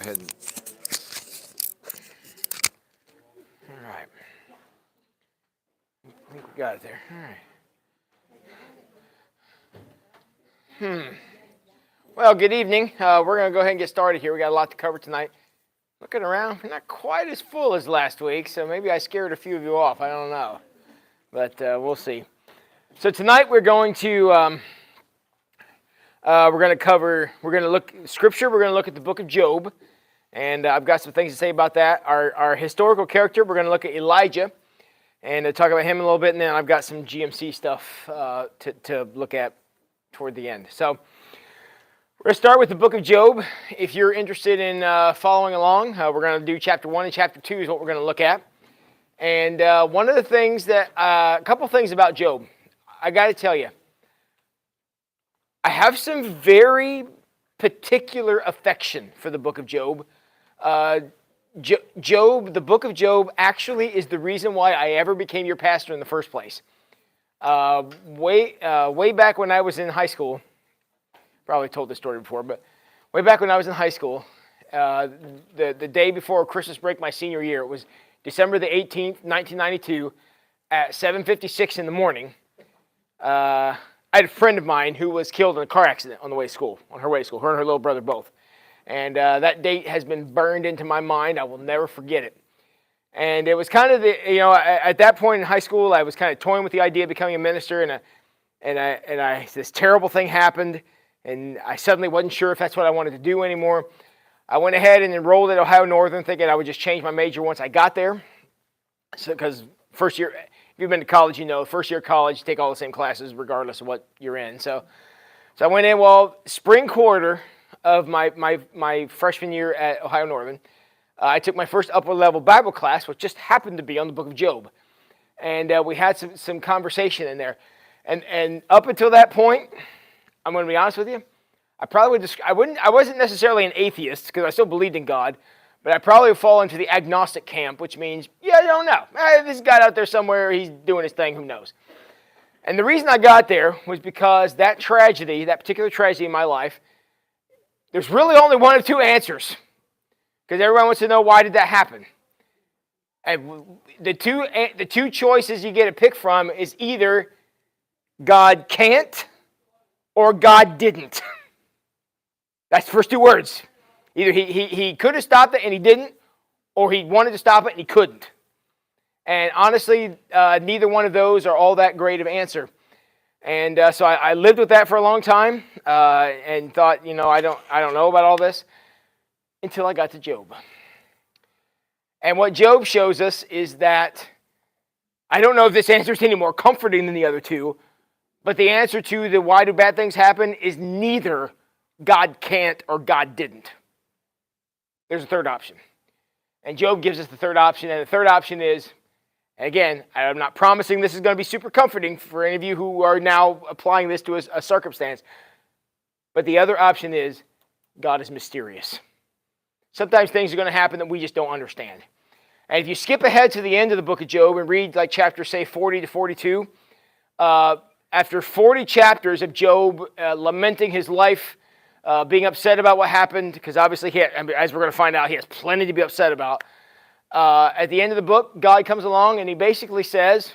ahead. All right. I think we got it there. All right. Well, good evening. We're going to go ahead and get started here. We got a lot to cover tonight. Looking around, we're not quite as full as last week, so maybe I scared a few of you off. I don't know. But we'll see. So tonight we're going to look Scripture. We're going to look at the book of Job, and I've got some things to say about that. Our historical character, we're going to look at Elijah, and talk about him a little bit, and then I've got some GMC stuff to look at toward the end. So we're going to start with the book of Job. If you're interested in following along, we're going to do chapter 1 and chapter 2 is what we're going to look at. And one of the things that, a couple things about Job, I got to tell you, I have some very particular affection for the book of Job. The book of Job actually is the reason why I ever became your pastor in the first place. Way back when I was in high school, probably told this story before, but way back when I was in high school, the day before Christmas break my senior year, it was December the 18th, 1992, at 7:56 in the morning. I had a friend of mine who was killed in a car accident on her way to school, her and her little brother both. And that date has been burned into my mind. I will never forget it. And it was kind of at that point in high school, I was kind of toying with the idea of becoming a minister, and this terrible thing happened, and I suddenly wasn't sure if that's what I wanted to do anymore. I went ahead and enrolled at Ohio Northern, thinking I would just change my major once I got there. So, because first year, if you've been to college, you know, first year of college, you take all the same classes regardless of what you're in. So I went in, spring quarter of my freshman year at Ohio Northern, I took my first upper level Bible class, which just happened to be on the book of Job. And we had some conversation in there. And up until that point, I'm going to be honest with you, I wasn't necessarily an atheist because I still believed in God, but I probably would fall into the agnostic camp, which means, I don't know. This guy out there somewhere, he's doing his thing, who knows? And the reason I got there was because that particular tragedy in my life, there's really only one of two answers, because everyone wants to know, why did that happen? And the two choices you get to pick from is either God can't or God didn't. That's the first two words. Either he could have stopped it and he didn't, or he wanted to stop it and he couldn't. And honestly, neither one of those are all that great of an answer. And so I lived with that for a long time and thought, I don't know about all this until I got to Job. And what Job shows us is that, I don't know if this answer is any more comforting than the other two, but the answer to the why do bad things happen is neither God can't or God didn't. There's a third option. And Job gives us the third option, and the third option is, again, I'm not promising this is going to be super comforting for any of you who are now applying this to a circumstance, but the other option is God is mysterious. Sometimes things are going to happen that we just don't understand. And if you skip ahead to the end of the book of Job and read like chapter, say, 40 to 42, after 40 chapters of Job lamenting his life, being upset about what happened, because obviously, as we're going to find out, he has plenty to be upset about. At the end of the book, God comes along and he basically says,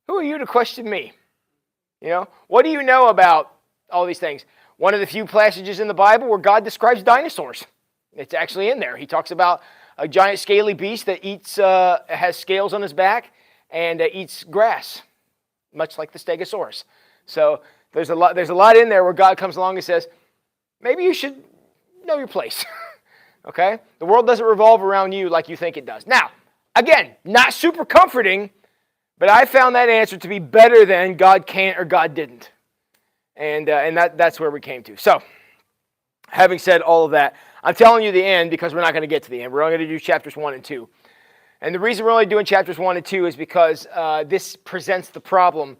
who are you to question me? What do you know about all these things? One of the few passages in the Bible where God describes dinosaurs. It's actually in there. He talks about a giant scaly beast that has scales on his back and eats grass, much like the Stegosaurus. So there's a lot in there where God comes along and says, maybe you should know your place. Okay? The world doesn't revolve around you like you think it does. Now, again, not super comforting, but I found that answer to be better than God can't or God didn't. And that's where we came to. So, having said all of that, I'm telling you the end because we're not going to get to the end. We're only going to do chapters 1 and 2. And the reason we're only doing chapters 1 and 2 is because this presents the problem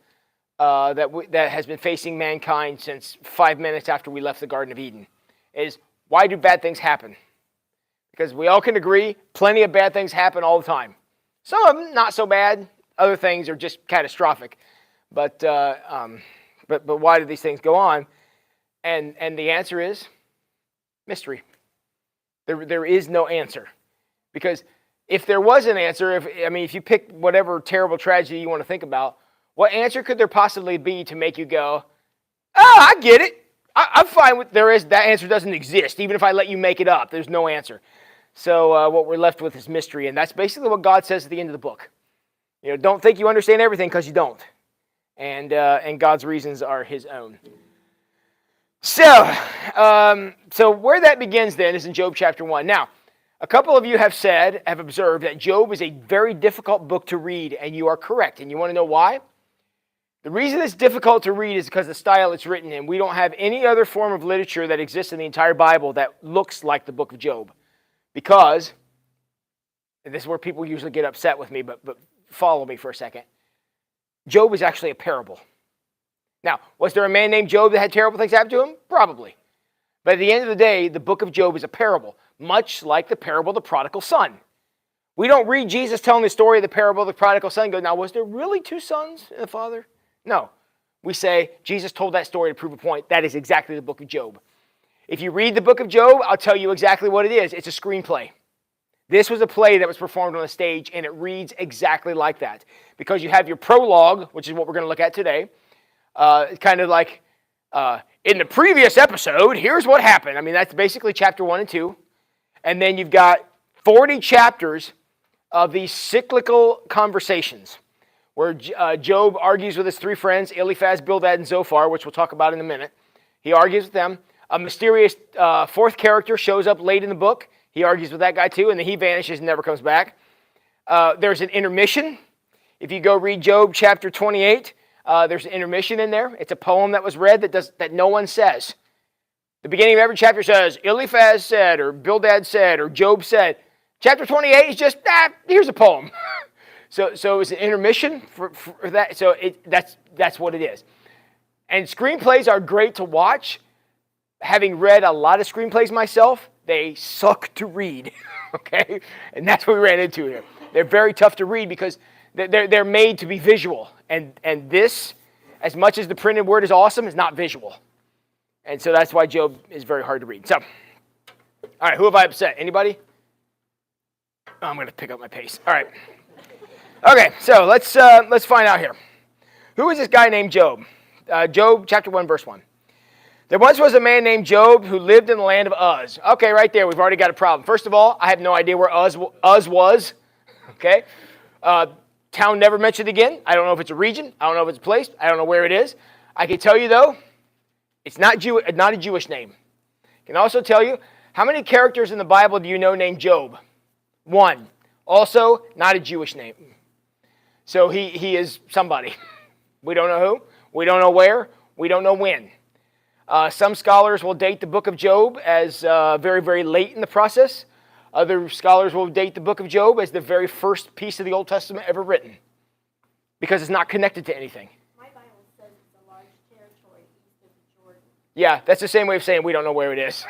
that has been facing mankind since 5 minutes after we left the Garden of Eden, is why do bad things happen? Because we all can agree, plenty of bad things happen all the time. Some of them not so bad, other things are just catastrophic. But why do these things go on? And the answer is mystery. There is no answer. Because if there was an answer, if you pick whatever terrible tragedy you want to think about, what answer could there possibly be to make you go, oh, I get it. I'm fine with that answer doesn't exist. Even if I let you make it up, there's no answer. So what we're left with is mystery, and that's basically what God says at the end of the book. Don't think you understand everything, because you don't. And God's reasons are his own. So where that begins then is in Job chapter 1. Now, a couple of you have observed that Job is a very difficult book to read, and you are correct. And you want to know why? The reason it's difficult to read is because of the style it's written in. We don't have any other form of literature that exists in the entire Bible that looks like the book of Job. Because, and this is where people usually get upset with me, but follow me for a second. Job is actually a parable. Now, was there a man named Job that had terrible things happen to him? Probably. But at the end of the day, the book of Job is a parable, much like the parable of the prodigal son. We don't read Jesus telling the story of the parable of the prodigal son and go, now, was there really two sons and a father? No. We say, Jesus told that story to prove a point. That is exactly the book of Job. If you read the book of Job, I'll tell you exactly what it is. It's a screenplay. This was a play that was performed on a stage, and it reads exactly like that. Because you have your prologue, which is what we're going to look at today. Kind of like, in the previous episode, here's what happened. I mean, that's basically chapter 1 and 2. And then you've got 40 chapters of these cyclical conversations where Job argues with his three friends, Eliphaz, Bildad, and Zophar, which we'll talk about in a minute. He argues with them. A mysterious fourth character shows up late in the book. He argues with that guy too, and then he vanishes and never comes back. There's an intermission. If you go read Job chapter 28, there's an intermission in there. It's a poem that was read that no one says. The beginning of every chapter says, Eliphaz said, or Bildad said, or Job said. Chapter 28 is just, here's a poem. So it's an intermission for that. So that's what it is. And screenplays are great to watch. Having read a lot of screenplays myself, they suck to read, okay? And that's what we ran into here. They're very tough to read because they're made to be visual. And this, as much as the printed word is awesome, is not visual. And so that's why Job is very hard to read. So, all right, who have I upset? Anybody? Oh, I'm going to pick up my pace. All right. Okay, so let's find out here. Who is this guy named Job? Job chapter 1, verse 1. There once was a man named Job who lived in the land of Uz. Okay, right there, we've already got a problem. First of all, I have no idea where Uz was. Okay? Town never mentioned again. I don't know if it's a region. I don't know if it's a place. I don't know where it is. I can tell you, though, it's not a Jewish name. I can also tell you, how many characters in the Bible do you know named Job? 1. Also, not a Jewish name. So he is somebody. We don't know who. We don't know where. We don't know when. Some scholars will date the book of Job as very, very late in the process. Other scholars will date the book of Job as the very first piece of the Old Testament ever written, because it's not connected to anything. My Bible says it's a large territory east of the Jordan. Yeah, that's the same way of saying we don't know where it is.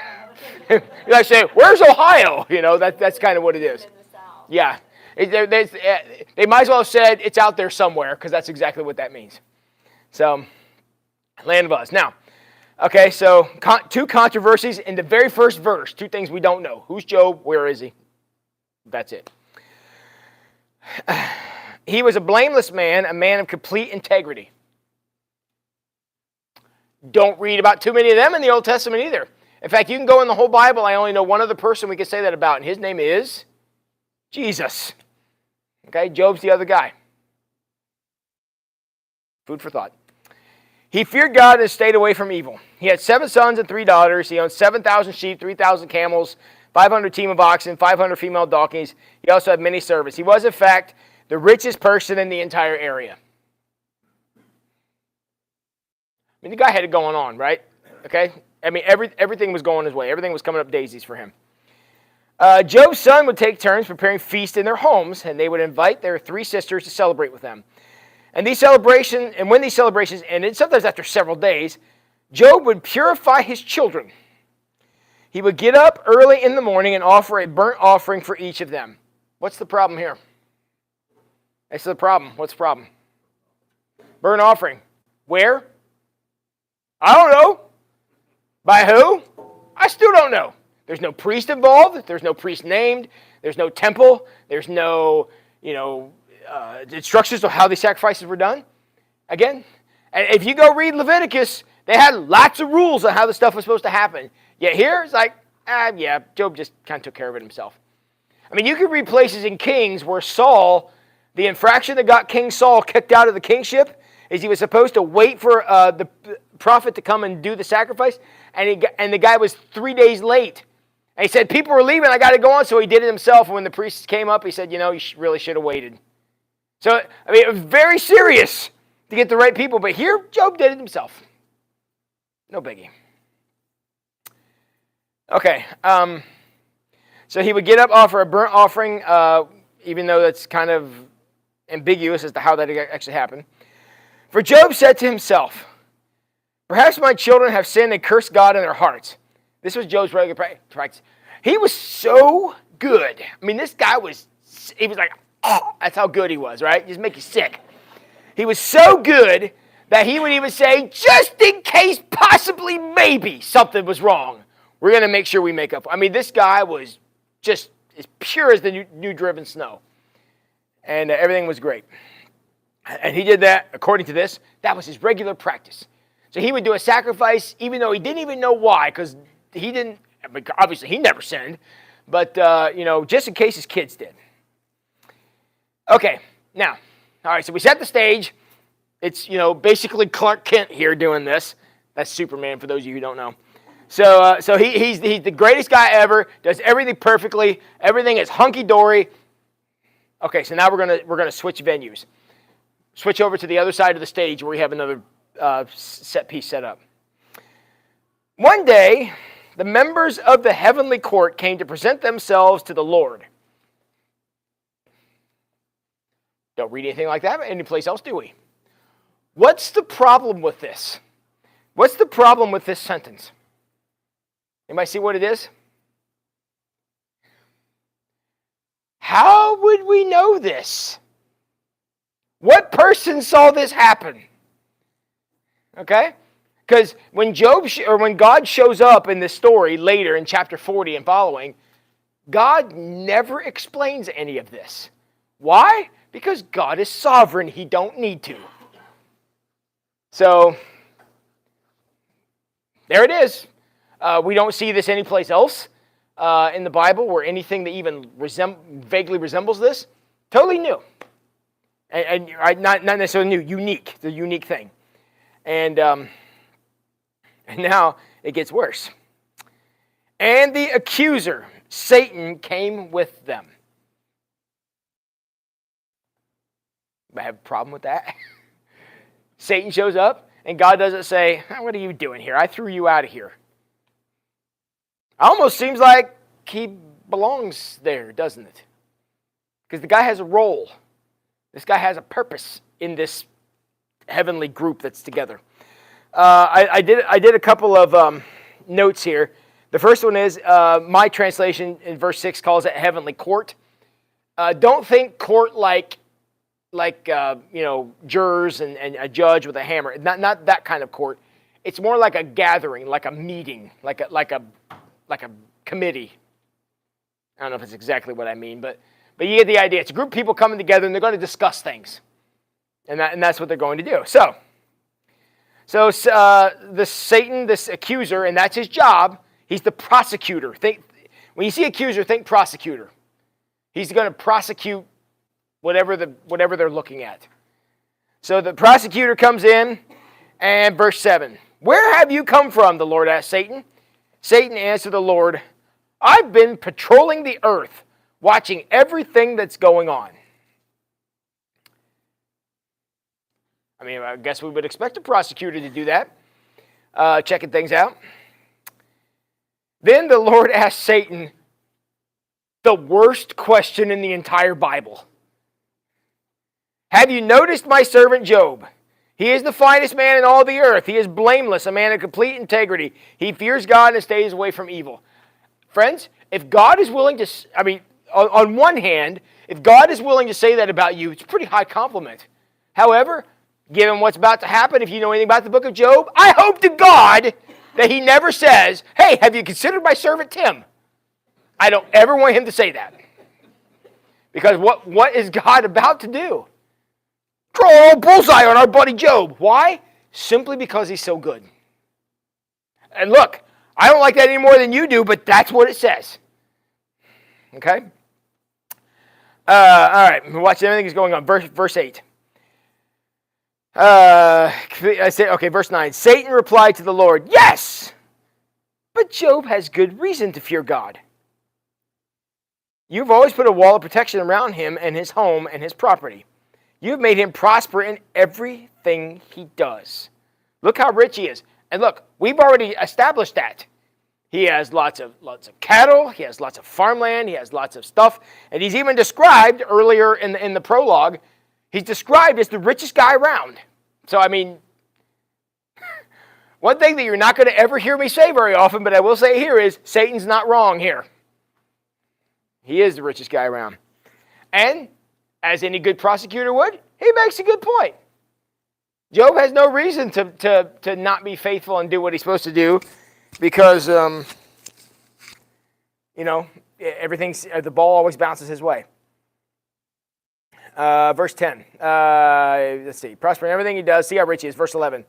You like say, where's Ohio? That's kind of what it is. In the south. Yeah. They might as well have said it's out there somewhere, because that's exactly what that means. So, land of Uz. Now, okay, so two controversies in the very first verse. Two things we don't know. Who's Job? Where is he? That's it. He was a blameless man, a man of complete integrity. Don't read about too many of them in the Old Testament either. In fact, you can go in the whole Bible. I only know one other person we can say that about, and his name is Jesus. Okay, Job's the other guy. Food for thought. He feared God and stayed away from evil. He had 7 sons and 3 daughters. He owned 7,000 sheep, 3,000 camels, 500 team of oxen, 500 female donkeys. He also had many servants. He was, in fact, the richest person in the entire area. I mean, the guy had it going on, right? Okay? I mean, everything was going his way. Everything was coming up daisies for him. Job's son would take turns preparing feasts in their homes, and they would invite their 3 sisters to celebrate with them. And when these celebrations ended, sometimes after several days, Job would purify his children. He would get up early in the morning and offer a burnt offering for each of them. What's the problem here? That's the problem. What's the problem? Burnt offering. Where? I don't know. By who? I still don't know. There's no priest involved. There's no priest named. There's no temple. There's no, instructions on how these sacrifices were done. Again, and if you go read Leviticus, they had lots of rules on how the stuff was supposed to happen. Yet here, it's like, Job just kind of took care of it himself. I mean, you could read places in Kings where Saul, the infraction that got King Saul kicked out of the kingship is he was supposed to wait for the prophet to come and do the sacrifice, and the guy was 3 days late. And he said, people were leaving, I got to go on, so he did it himself. And when the priests came up, he said, you really should have waited. So, I mean, it was very serious to get the right people, but here, Job did it himself. No biggie. Okay, so he would get up, offer a burnt offering, even though that's kind of ambiguous as to how that actually happened. For Job said to himself, perhaps my children have sinned and cursed God in their hearts. This was Job's regular practice. He was so good. I mean, this guy he was like, oh, that's how good he was, right? Just make you sick. He was so good that he would even say, just in case, possibly, maybe something was wrong, we're going to make sure we make up. I mean, this guy was just as pure as the new driven snow. And everything was great. And he did that, according to this, that was his regular practice. So he would do a sacrifice, even though he didn't even know why, because obviously he never sinned, but, just in case his kids did. Okay, now, all right, so we set the stage. It's, basically Clark Kent here doing this. That's Superman, for those of you who don't know. So he's the greatest guy ever, does everything perfectly. Everything is hunky-dory. Okay, so now we're gonna switch venues. Switch over to the other side of the stage where we have another set piece set up. One day, the members of the heavenly court came to present themselves to the Lord. Don't read anything like that anyplace else, do we? What's the problem with this? What's the problem with this sentence? Anybody see what it is? How would we know this? What person saw this happen? Okay? Because when God shows up in this story later in chapter 40 and following, God never explains any of this. Why? Because God is sovereign. He don't need to. So, there it is. We don't see this anyplace else in the Bible where anything that even vaguely resembles this. Totally new. And not necessarily new, unique. The unique thing. And now it gets worse. And the accuser, Satan, came with them. I have a problem with that. Satan shows up, and God doesn't say, what are you doing here? I threw you out of here. Almost seems like he belongs there, doesn't it? Because the guy has a role. This guy has a purpose in this heavenly group that's together. I did a couple of notes here. The first one is, my translation in verse 6 calls it heavenly court. Don't think court like jurors and a judge with a hammer. Not that kind of court. It's more like a gathering, like a meeting, like a committee. I don't know if it's exactly what I mean, but you get the idea. It's a group of people coming together and they're going to discuss things, and that's what they're going to do. So the Satan, this accuser, and that's his job. He's the prosecutor. When you see accuser, think prosecutor. He's going to prosecute whatever they're looking at. So the prosecutor comes in, and verse 7. Where have you come from? The Lord asked Satan. Satan answered the Lord, I've been patrolling the earth, watching everything that's going on. I mean, I guess we would expect a prosecutor to do that, checking things out. Then the Lord asked Satan the worst question in the entire Bible. Have you noticed my servant Job? He is the finest man in all the earth. He is blameless, a man of complete integrity. He fears God and stays away from evil. Friends, if God is willing to, on one hand, if God is willing to say that about you, it's a pretty high compliment. However, given what's about to happen, if you know anything about the book of Job, I hope to God that he never says, hey, have you considered my servant Tim? I don't ever want him to say that. Because what is God about to do? Draw a bullseye on our buddy Job. Why? Simply because he's so good. And look, I don't like that any more than you do, but that's what it says. Okay? All right, watch everything is going on. Verse 8. Verse 9. Satan replied to the Lord, yes, but Job has good reason to fear God. You've always put a wall of protection around him and his home and his property. You've made him prosper in everything he does. Look how rich he is. And look, we've already established that. He has lots of cattle, he has lots of farmland, he has lots of stuff, and he's even described earlier in the prologue, he's described as the richest guy around. So, I mean, one thing that you're not going to ever hear me say very often, but I will say here is, Satan's not wrong here. He is the richest guy around. And, as any good prosecutor would, he makes a good point. Job has no reason to not be faithful and do what he's supposed to do, because, the ball always bounces his way. Verse 10. Let's see. Prosper in everything he does. See how rich he is. Verse 11.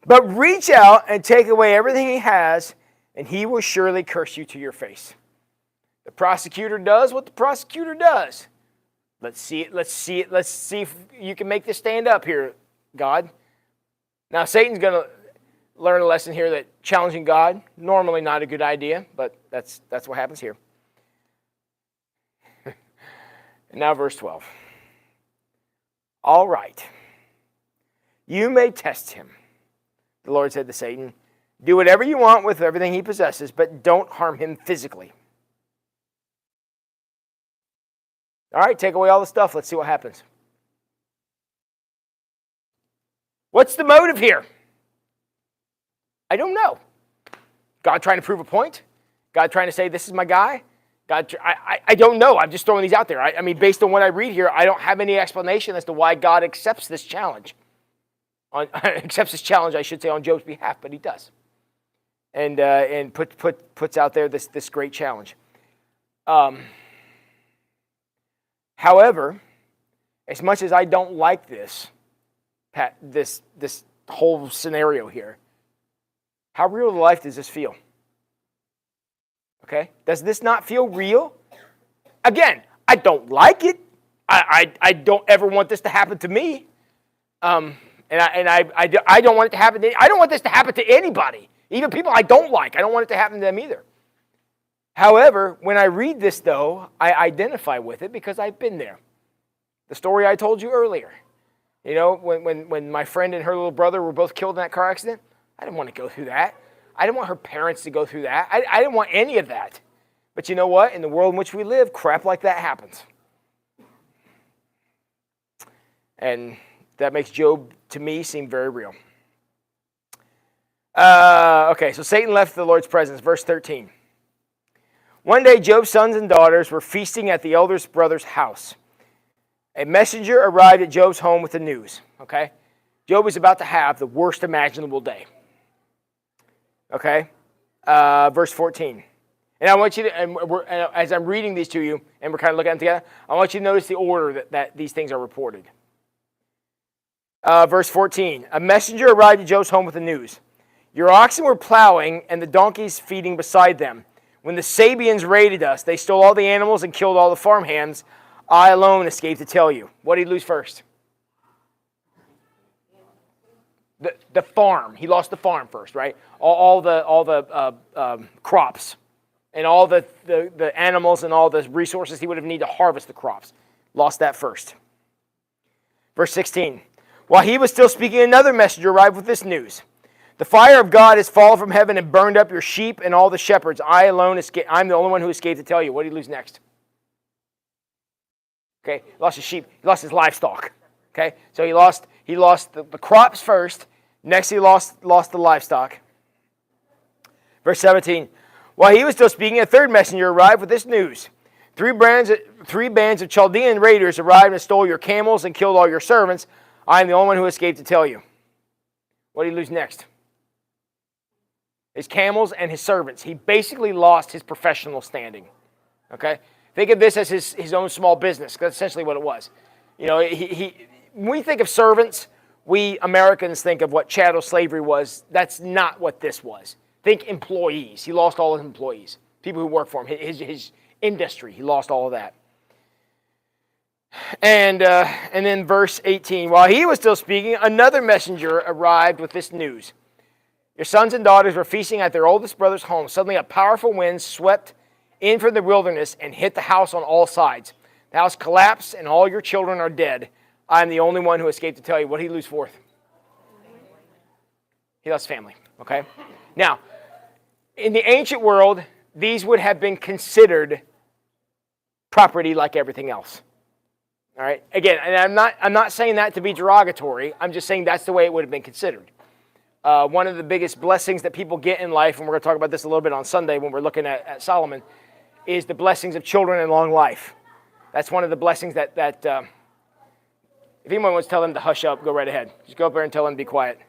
But reach out and take away everything he has, and he will surely curse you to your face. The prosecutor does what the prosecutor does. Let's see it. Let's see it. Let's see if you can make this stand up here, God. Now, Satan's going to learn a lesson here that challenging God, normally not a good idea, but that's what happens here. And now verse 12. All right. You may test him, the Lord said to Satan. Do whatever you want with everything he possesses, but don't harm him physically. All right, take away all the stuff. Let's see what happens. What's the motive here? I don't know. God trying to prove a point? God trying to say, this is my guy? I don't know. I'm just throwing these out there. I mean, based on what I read here, I don't have any explanation as to why God accepts this challenge. Accepts this challenge, I should say, on Job's behalf, but he does. And puts out there this great challenge. However, as much as I don't like this whole scenario here, how real to life does this feel? Okay? Does this not feel real? Again, I don't like it. I don't ever want this to happen to me. And I don't want it to happen to, I don't want this to happen to anybody. Even people I don't like. I don't want it to happen to them either. However, when I read this, though, I identify with it because I've been there. The story I told you earlier. You know, when my friend and her little brother were both killed in that car accident, I didn't want to go through that. I didn't want her parents to go through that. I didn't want any of that. But you know what? In the world in which we live, crap like that happens. And that makes Job, to me, seem very real. Okay, so Satan left the Lord's presence. Verse 13. One day, Job's sons and daughters were feasting at the eldest brother's house. A messenger arrived at Job's home with the news. Okay? Job was about to have the worst imaginable day. Okay? Verse 14. And I want you to, as I'm reading these to you, and we're kind of looking at them together, I want you to notice the order that these things are reported. Verse 14. A messenger arrived at Job's home with the news. Your oxen were plowing and the donkeys feeding beside them. When the Sabians raided us, they stole all the animals and killed all the farmhands. I alone escaped to tell you. What did he lose first? The farm. He lost the farm first, right? All the crops and all the animals and all the resources he would have needed to harvest the crops. Lost that first. Verse 16. While he was still speaking, another messenger arrived with this news. The fire of God has fallen from heaven and burned up your sheep and all the shepherds. I alone escaped. I'm the only one who escaped to tell you. What did he lose next? Okay, he lost his sheep. He lost his livestock. Okay, so he lost the crops first. Next, he lost the livestock. Verse 17. While he was still speaking, a third messenger arrived with this news. Three bands of Chaldean raiders arrived and stole your camels and killed all your servants. I am the only one who escaped to tell you. What did he lose next? His camels and his servants. He basically lost his professional standing. Okay? Think of this as his own small business. That's essentially what it was. You know, when we think of servants, we Americans think of what chattel slavery was. That's not what this was. Think employees. He lost all his employees, people who work for him, his industry. He lost all of that. And then verse 18, while he was still speaking, another messenger arrived with this news. Your sons and daughters were feasting at their oldest brother's home. Suddenly a powerful wind swept in from the wilderness and hit the house on all sides. The house collapsed and all your children are dead. I'm the only one who escaped to tell you. What did he lose fourth? He lost family, okay? Now, in the ancient world, these would have been considered property like everything else. All right? Again, and I'm not saying that to be derogatory. I'm just saying that's the way it would have been considered. One of the biggest blessings that people get in life, and we're going to talk about this a little bit on Sunday when we're looking at Solomon, is the blessings of children and long life. That's one of the blessings that if anyone wants to tell them to hush up, go right ahead. Just go up there and tell them to be quiet.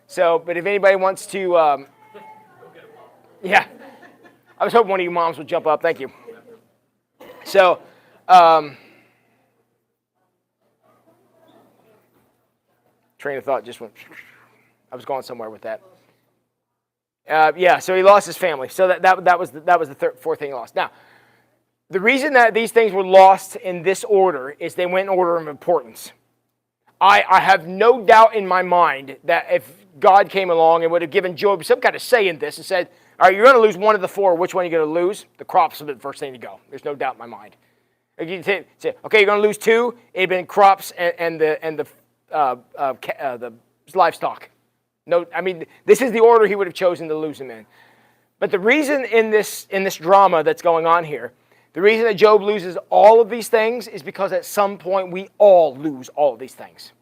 So, but if anybody wants to, yeah, I was hoping one of you moms would jump up. Thank you. So, train of thought just went. I was going somewhere with that. Yeah, so he lost his family. So that was the fourth thing he lost. Now, the reason that these things were lost in this order is they went in order of importance. I have no doubt in my mind that if God came along and would have given Job some kind of say in this and said, all right, you're going to lose one of the four. Which one are you going to lose? The crops would be the first thing to go. There's no doubt in my mind. If you say, okay, you're going to lose two. It'd been crops and the livestock. No, I mean, this is the order he would have chosen to lose them in. But the reason in this drama that's going on here, the reason that Job loses all of these things is because at some point we all lose all of these things.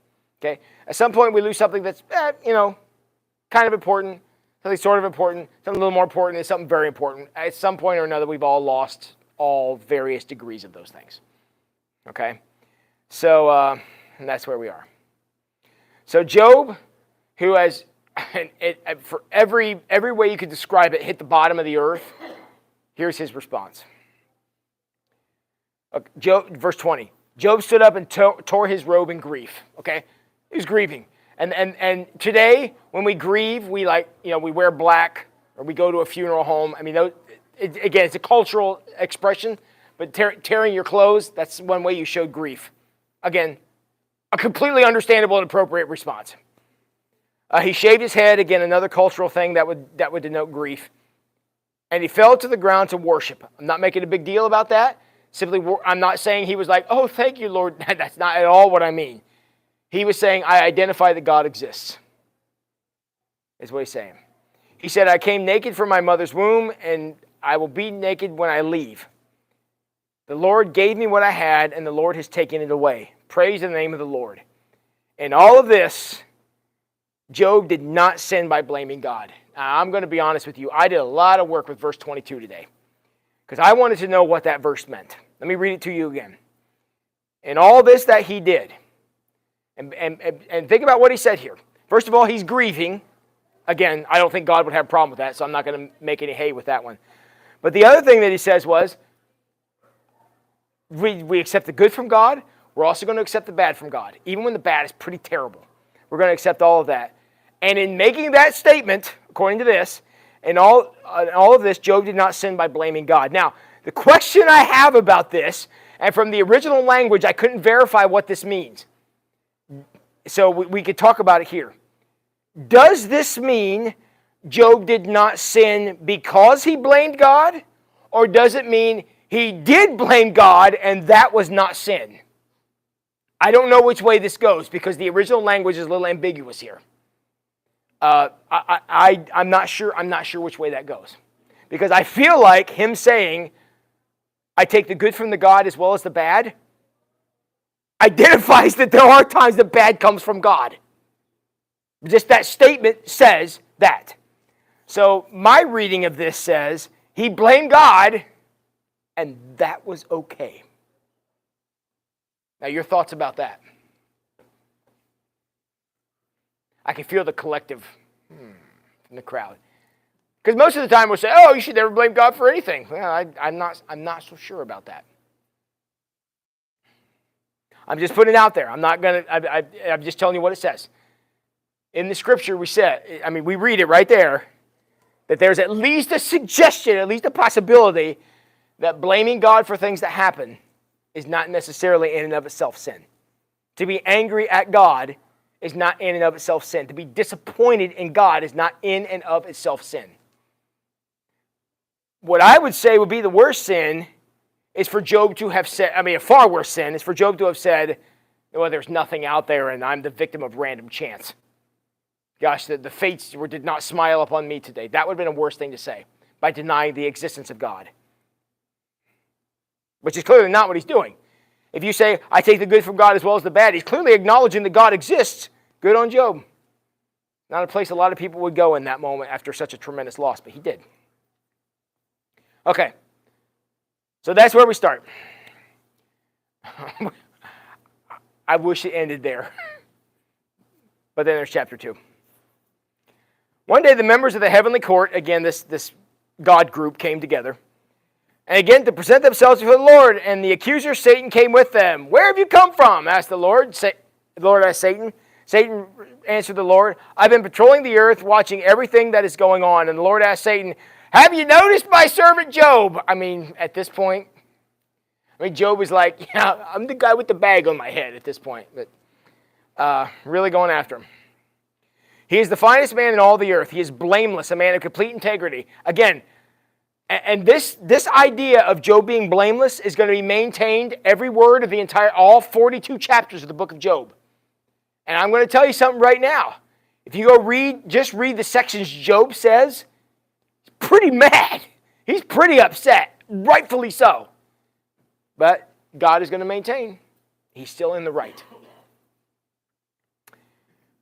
Okay? At some point we lose something that's, kind of important, something sort of important, something a little more important, and something very important. At some point or another, we've all lost all various degrees of those things. Okay? So, and that's where we are. So Job, who has, for every way you could describe it, hit the bottom of the earth, here's his response. Job, verse 20. Job stood up and tore his robe in grief. Okay? He was grieving. And today, when we grieve, we we wear black or we go to a funeral home. I mean, again, it's a cultural expression, but tearing your clothes, that's one way you show grief. Again, a completely understandable and appropriate response. He shaved his head, again, another cultural thing that would denote grief. And he fell to the ground to worship. I'm not making a big deal about that. Simply, I'm not saying he was like, oh, thank you, Lord. That's not at all what I mean. He was saying, I identify that God exists. Is what he's saying. He said, I came naked from my mother's womb, and I will be naked when I leave. The Lord gave me what I had, and the Lord has taken it away. Praise the name of the Lord. In all of this, Job did not sin by blaming God. Now, I'm going to be honest with you. I did a lot of work with verse 22 today because I wanted to know what that verse meant. Let me read it to you again. In all this that he did, and think about what he said here. First of all, he's grieving. Again, I don't think God would have a problem with that, so I'm not going to make any hay with that one. But the other thing that he says was, we accept the good from God. We're also going to accept the bad from God. Even when the bad is pretty terrible. We're going to accept all of that. And in making that statement, according to this, in all of this, Job did not sin by blaming God. Now, the question I have about this, and from the original language, I couldn't verify what this means. So we could talk about it here. Does this mean Job did not sin because he blamed God? Or does it mean he did blame God and that was not sin? I don't know which way this goes because the original language is a little ambiguous here. I'm not sure. I'm not sure which way that goes, because I feel like him saying, "I take the good from the God as well as the bad," identifies that there are times the bad comes from God. Just that statement says that. So my reading of this says he blamed God, and that was okay. Now, your thoughts about that? I can feel the collective from the crowd. Because most of the time we'll say, oh, you should never blame God for anything. Well, I'm not so sure about that. I'm just putting it out there. I'm just telling you what it says. In the scripture we read it right there, that there's at least a suggestion, at least a possibility that blaming God for things that happen is not necessarily in and of itself sin. To be angry at God is not in and of itself sin. To be disappointed in God is not in and of itself sin. What I would say would be the worst sin is for Job to have said, a far worse sin is for Job to have said, well, there's nothing out there and I'm the victim of random chance. Gosh, the fates did not smile upon me today. That would have been a worse thing to say, by denying the existence of God. Which is clearly not what he's doing. If you say, I take the good from God as well as the bad, he's clearly acknowledging that God exists. Good on Job. Not a place a lot of people would go in that moment after such a tremendous loss, but he did. Okay. So that's where we start. I wish it ended there. But then there's chapter 2. One day the members of the heavenly court, again this God group, came together. And again to present themselves before the Lord. And the accuser Satan came with them. Where have you come from? Asked the Lord. The Lord asked Satan. Satan answered the Lord, I've been patrolling the earth, watching everything that is going on. And the Lord asked Satan, have you noticed my servant Job? At this point, Job is like, yeah, I'm the guy with the bag on my head at this point. But really going after him. He is the finest man in all the earth. He is blameless, a man of complete integrity. Again, and this idea of Job being blameless is going to be maintained every word of all 42 chapters of the book of Job. And I'm going to tell you something right now. If you go just read the sections Job says, he's pretty mad. He's pretty upset, rightfully so. But God is going to maintain. He's still in the right.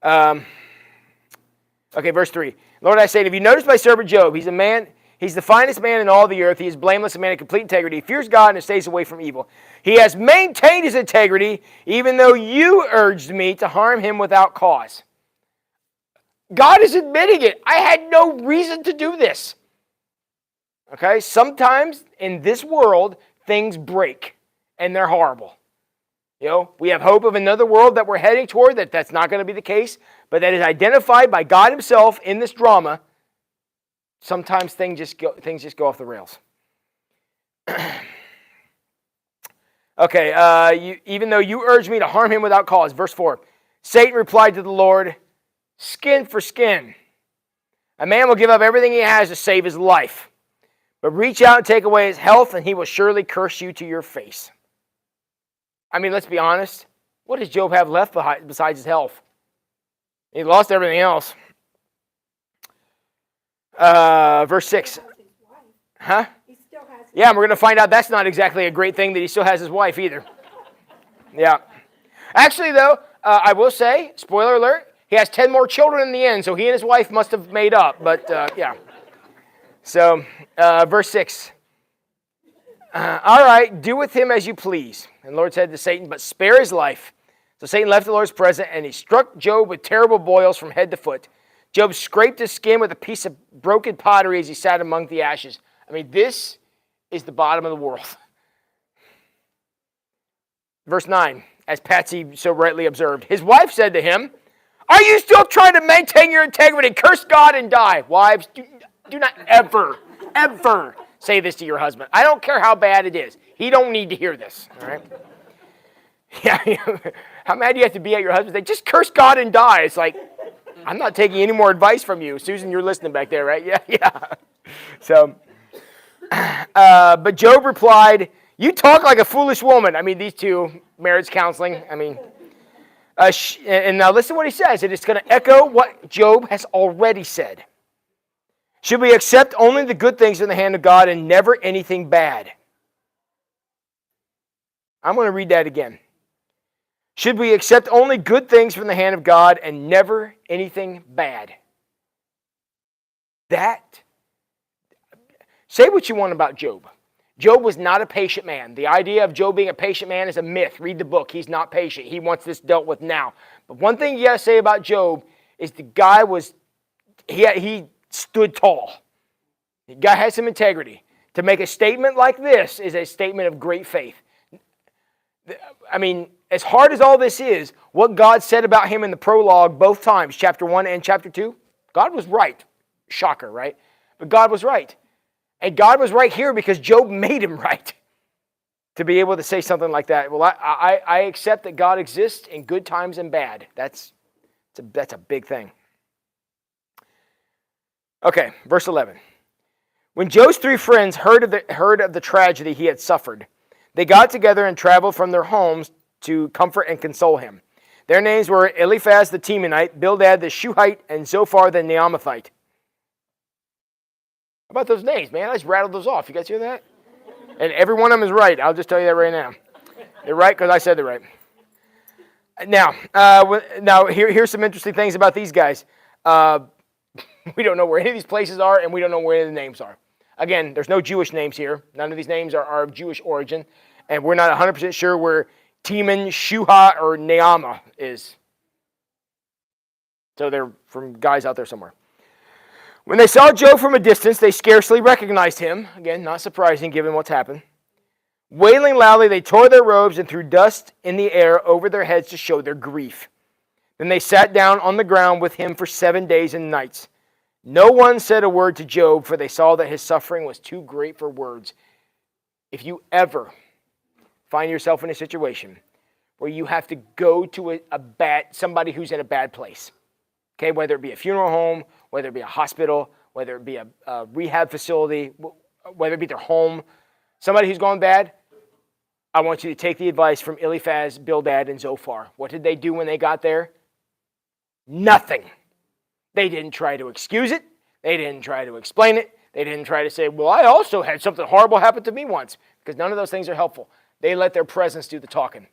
Okay, verse 3. Lord, I say, have you noticed my servant Job? He's the finest man in all the earth. He is blameless, a man of complete integrity. He fears God and stays away from evil. He has maintained his integrity, even though you urged me to harm him without cause. God is admitting it. I had no reason to do this. Okay, sometimes in this world, things break, and they're horrible. We have hope of another world that we're heading toward, that's not going to be the case, but that is identified by God himself in this drama. Sometimes things just go off the rails. Okay, even though you urged me to harm him without cause. Verse 4. Satan replied to the Lord, skin for skin. A man will give up everything he has to save his life. But reach out and take away his health, and he will surely curse you to your face. Let's be honest. What does Job have left besides his health? He lost everything else. Verse 6. Huh? Yeah, and we're going to find out that's not exactly a great thing that he still has his wife either. Yeah. Actually, though, I will say, spoiler alert, he has 10 more children in the end, so he and his wife must have made up. But, yeah. So, verse 6. All right, do with him as you please. And the Lord said to Satan, but spare his life. So Satan left the Lord's presence, and he struck Job with terrible boils from head to foot. Job scraped his skin with a piece of broken pottery as he sat among the ashes. This is the bottom of the world. Verse 9, as Patsy so rightly observed, his wife said to him, are you still trying to maintain your integrity? Curse God and die. Wives, do not ever say this to your husband. I don't care how bad it is. He don't need to hear this. All right? Yeah. How mad do you have to be at your husband? They just curse God and die. It's like, I'm not taking any more advice from you. Susan, you're listening back there, right? Yeah. So, but Job replied, you talk like a foolish woman. These two, marriage counseling. And now listen to what he says. It is going to echo what Job has already said. Should we accept only the good things in the hand of God and never anything bad? I'm going to read that again. Should we accept only good things from the hand of God and never anything bad? Say what you want about Job. Job was not a patient man. The idea of Job being a patient man is a myth. Read the book. He's not patient. He wants this dealt with now. But one thing you got to say about Job is the guy he stood tall. Guy has some integrity. To make a statement like this is a statement of great faith. I mean, as hard as all this is, what God said about him in the prologue both times, chapter 1 and chapter 2, God was right. Shocker, right? But God was right. And God was right here because Job made him right to be able to say something like that. Well, I accept that God exists in good times and bad. That's a big thing. Okay, verse 11. When Job's 3 friends heard of the tragedy he had suffered, they got together and traveled from their homes to comfort and console him. Their names were Eliphaz the Temanite, Bildad the Shuhite, and Zophar the Naamathite. How about those names, man? I just rattled those off. You guys hear that? And every one of them is right. I'll just tell you that right now. They're right because I said they're right. Now, here's some interesting things about these guys. We don't know where any of these places are, and we don't know where any of the names are. Again, there's no Jewish names here. None of these names are of Jewish origin, and we're not 100% sure where Teman, Shuha, or Naama is. So they're from guys out there somewhere. When they saw Job from a distance, they scarcely recognized him. Again, not surprising given what's happened. Wailing loudly, they tore their robes and threw dust in the air over their heads to show their grief. Then they sat down on the ground with him for 7 days and nights. No one said a word to Job, for they saw that his suffering was too great for words. If you ever find yourself in a situation where you have to go to somebody who's in a bad place, okay, whether it be a funeral home, whether it be a hospital, whether it be a rehab facility, whether it be their home, somebody who's gone bad, I want you to take the advice from Eliphaz, Bildad, and Zophar. What did they do when they got there? Nothing. They didn't try to excuse it. They didn't try to explain it. They didn't try to say, well, I also had something horrible happen to me once, because none of those things are helpful. They let their presence do the talking.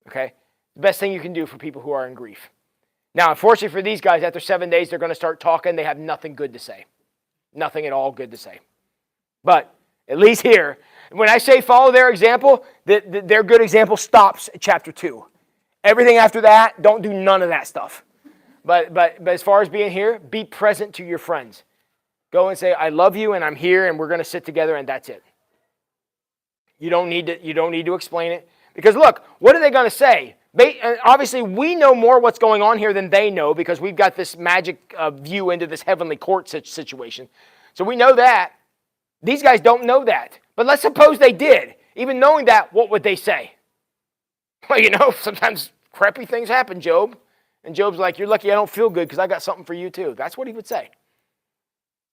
Okay? The best thing you can do for people who are in grief. Now, unfortunately for these guys, after 7 days, they're going to start talking. They have nothing good to say. Nothing at all good to say. But at least here, when I say follow their example, their good example stops at chapter 2. Everything after that, don't do none of that stuff. But as far as being here, be present to your friends. Go and say, I love you and I'm here and we're going to sit together and that's it. You don't need to explain it. Because look, what are they going to say? Obviously, we know more what's going on here than they know because we've got this magic view into this heavenly court situation. So we know that. These guys don't know that. But let's suppose they did. Even knowing that, what would they say? Well, sometimes crappy things happen, Job. And Job's like, you're lucky I don't feel good because I got something for you too. That's what he would say.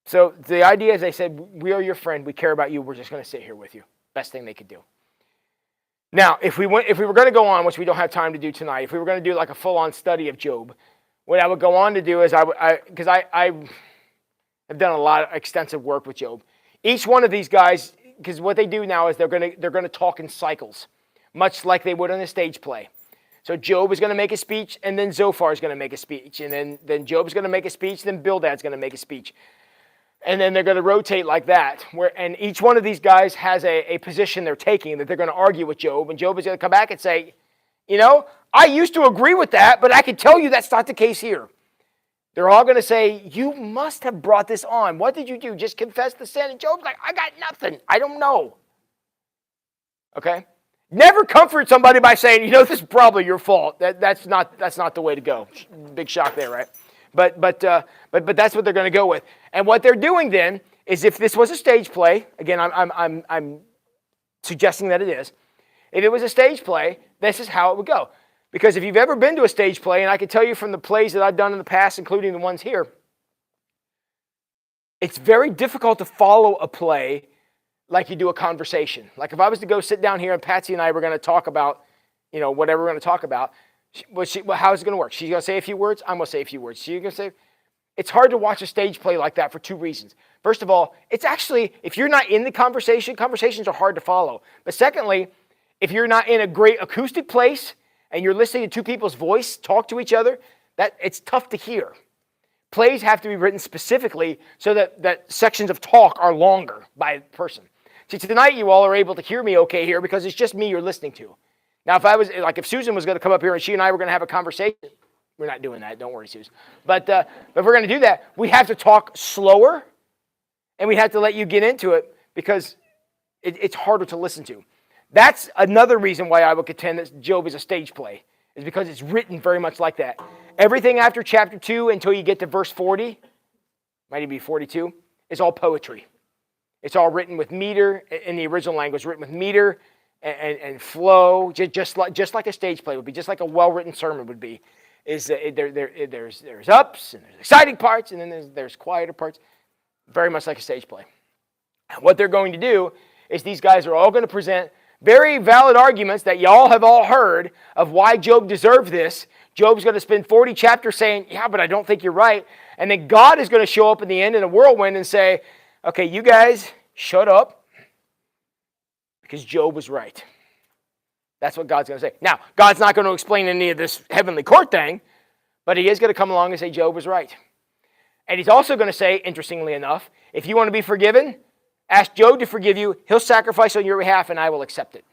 So the idea is they said, we are your friend. We care about you. We're just going to sit here with you. Best thing they could do. Now, if we were going to go on, which we don't have time to do tonight, if we were going to do like a full-on study of Job, what I would go on to do is because I have done a lot of extensive work with Job. Each one of these guys, because what they do now is they're going to talk in cycles, much like they would on a stage play. So Job is going to make a speech, and then Zophar is going to make a speech, and then Job's going to make a speech, then Bildad's going to make a speech. And then they're going to rotate like that. And each one of these guys has a position they're taking that they're going to argue with Job, and Job is going to come back and say, I used to agree with that, but I can tell you that's not the case here. They're all going to say, you must have brought this on. What did you do? Just confess the sin? And Job's like, I got nothing. I don't know. Okay? Never comfort somebody by saying, this is probably your fault. That's not the way to go. Big shock there, right? But that's what they're going to go with. And what they're doing then is, if this was a stage play, again, I'm suggesting that it is. If it was a stage play, this is how it would go. Because if you've ever been to a stage play, and I can tell you from the plays that I've done in the past, including the ones here, it's very difficult to follow a play like you do a conversation. Like if I was to go sit down here and Patsy and I were going to talk about, whatever we're going to talk about, how is it going to work? She's going to say a few words. I'm going to say a few words. She's going to say, it's hard to watch a stage play like that for 2 reasons. First of all, it's actually, if you're not in the conversation, conversations are hard to follow. But secondly, if you're not in a great acoustic place and you're listening to 2 people's voice talk to each other, it's tough to hear. Plays have to be written specifically so that sections of talk are longer by person. See, tonight you all are able to hear me okay here because it's just me you're listening to. Now, if Susan was going to come up here and she and I were going to have a conversation, we're not doing that. Don't worry, Susan. But if we're going to do that, we have to talk slower and we'd have to let you get into it because it's harder to listen to. That's another reason why I would contend that Job is a stage play, is because it's written very much like that. Everything after chapter 2 until you get to verse 40, might even be 42, is all poetry. It's all written with meter, in the original language, written with meter and flow, just like a stage play would be, just like a well-written sermon would be. There's ups, and there's exciting parts, and then there's quieter parts, very much like a stage play. And what they're going to do is these guys are all going to present very valid arguments that y'all have all heard of why Job deserved this. Job's going to spend 40 chapters saying, yeah, but I don't think you're right. And then God is going to show up in the end in a whirlwind and say, okay, you guys, shut up, because Job was right. That's what God's going to say. Now, God's not going to explain any of this heavenly court thing, but he is going to come along and say Job was right. And he's also going to say, interestingly enough, if you want to be forgiven, ask Job to forgive you. He'll sacrifice on your behalf, and I will accept it.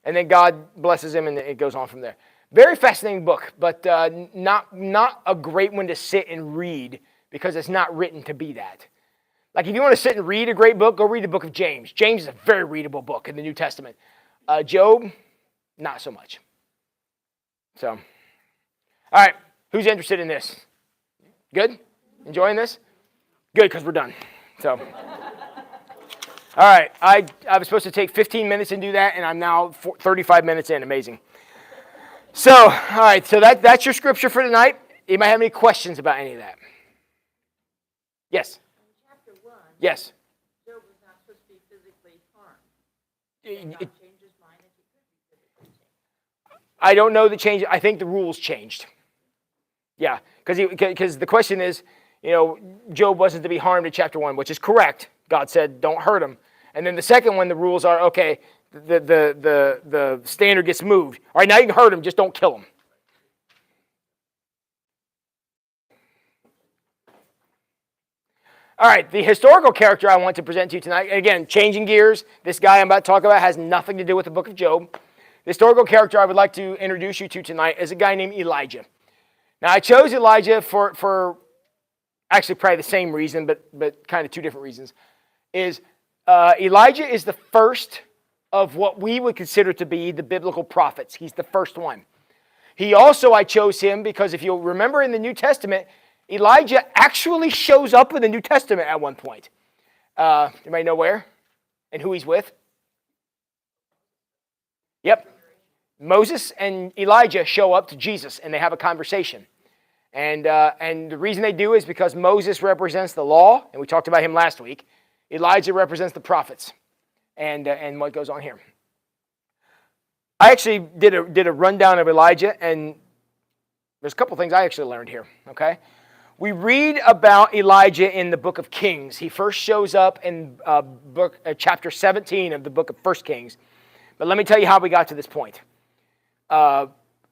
And then God blesses him, and it goes on from there. Very fascinating book, but not a great one to sit and read because it's not written to be that. Like if you want to sit and read a great book, go read the book of James. James is a very readable book in the New Testament. Job, not so much. So, all right, who's interested in this? Good? Enjoying this? Good, because we're done. So, all right, I was supposed to take 15 minutes and do that, and I'm now 35 minutes in. Amazing. So, all right, so that's your scripture for tonight. Anybody have any questions about any of that? Yes? In chapter 1, Yes. Job was not supposed to be physically harmed. Did God change his mind that he could be physically harmed? I don't know the change. I think the rules changed. Yeah, because the question is, Job wasn't to be harmed in chapter 1, which is correct. God said, don't hurt him. And then the second one, the rules are, okay, the standard gets moved. All right, now you can hurt him, just don't kill him. All right, the historical character I want to present to you tonight, again, changing gears, this guy I'm about to talk about has nothing to do with the book of Job. The historical character I would like to introduce you to tonight is a guy named Elijah. Now, I chose Elijah for actually probably the same reason, but kind of two different reasons. Elijah is the first of what we would consider to be the biblical prophets. He's the first one. I chose him because if you'll remember in the New Testament, Elijah actually shows up in the New Testament at one point. Anybody know where and who he's with? Yep. Moses and Elijah show up to Jesus and they have a conversation. And the reason they do is because Moses represents the law, and we talked about him last week. Elijah represents the prophets and what goes on here. I actually did a rundown of Elijah, and there's a couple things I actually learned here, okay? We read about Elijah in the book of Kings. He first shows up in chapter 17 of the book of 1 Kings. But let me tell you how we got to this point.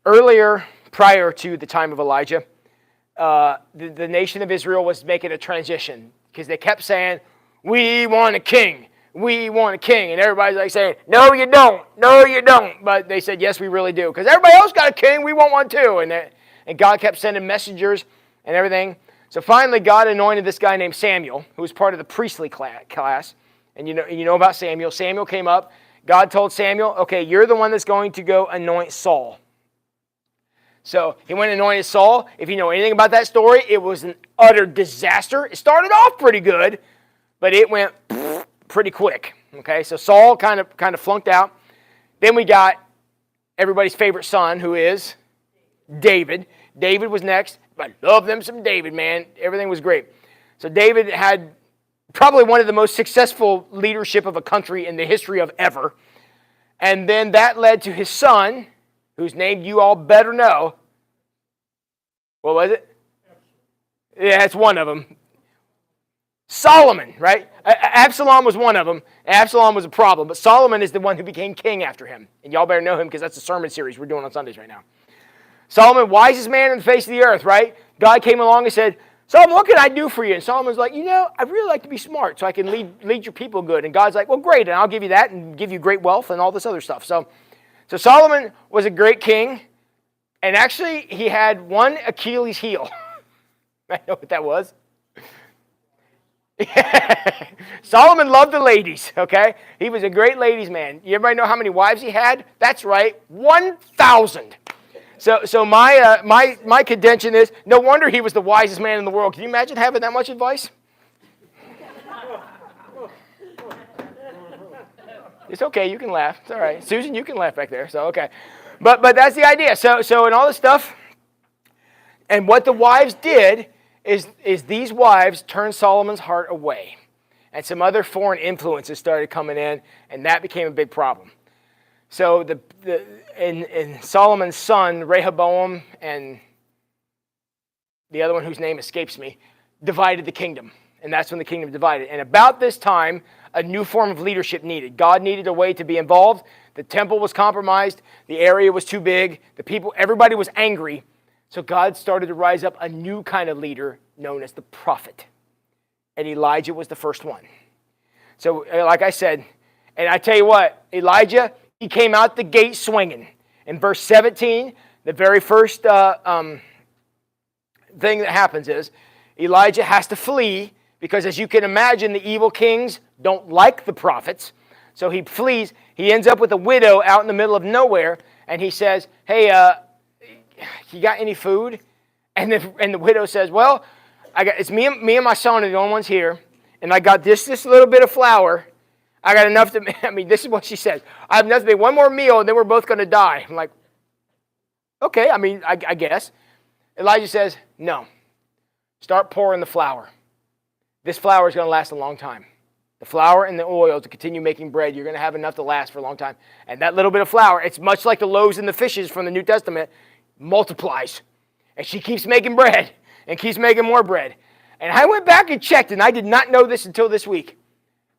Earlier, prior to the time of Elijah, the nation of Israel was making a transition because they kept saying, we want a king. We want a king. And everybody's like saying, no, you don't. No, you don't. But they said, yes, we really do. Because everybody else got a king. We want one too. And God kept sending messengers and everything. So finally, God anointed this guy named Samuel, who was part of the priestly class. And you know about Samuel. Samuel came up. God told Samuel, okay, you're the one that's going to go anoint Saul. So he went and anointed Saul. If you know anything about that story, it was an utter disaster. It started off pretty good, but it went pretty quick. Okay, so Saul kind of flunked out. Then we got everybody's favorite son, who is David. David was next. I love them some David, man. Everything was great. So David had probably one of the most successful leadership of a country in the history of ever. And then that led to his son, whose name you all better know. What was it? Yeah, it's one of them. Solomon, right? Absalom was one of them. Absalom was a problem, but Solomon is the one who became king after him. And y'all better know him because that's a sermon series we're doing on Sundays right now. Solomon, wisest man in the face of the earth, right? God came along and said, Solomon, what can I do for you? And Solomon's like, I'd really like to be smart so I can lead your people good. And God's like, well, great, and I'll give you that and give you great wealth and all this other stuff. So Solomon was a great king. And actually, he had one Achilles heel. I know what that was. Solomon loved the ladies, okay? He was a great ladies' man. You everybody know how many wives he had? That's right, 1,000. So my contention is, no wonder he was the wisest man in the world. Can you imagine having that much advice? It's okay, you can laugh. It's all right. Susan, you can laugh back there. So okay. But that's the idea. So in all this stuff, and what the wives did is these wives turned Solomon's heart away. And some other foreign influences started coming in, and that became a big problem. So in Solomon's son, Rehoboam, and the other one whose name escapes me, divided the kingdom. And that's when the kingdom divided. And about this time, a new form of leadership needed. God needed a way to be involved. The temple was compromised. The area was too big. The people, everybody was angry. So God started to rise up a new kind of leader known as the prophet. And Elijah was the first one. So like I said, and I tell you what, Elijah, he came out the gate swinging. In verse 17, the very first thing that happens is Elijah has to flee because, as you can imagine, the evil kings don't like the prophets. So he flees. He ends up with a widow out in the middle of nowhere, and he says, hey, you got any food? And the widow says, well, it's me and my son are the only ones here, and I got this little bit of flour. I got enough to, this is what she says. I have enough to make one more meal, and then we're both going to die. I'm like, okay, I guess. Elijah says, no. Start pouring the flour. This flour is going to last a long time. The flour and the oil to continue making bread, you're going to have enough to last for a long time. And that little bit of flour, it's much like the loaves and the fishes from the New Testament, multiplies. And she keeps making bread and keeps making more bread. And I went back and checked, and I did not know this until this week.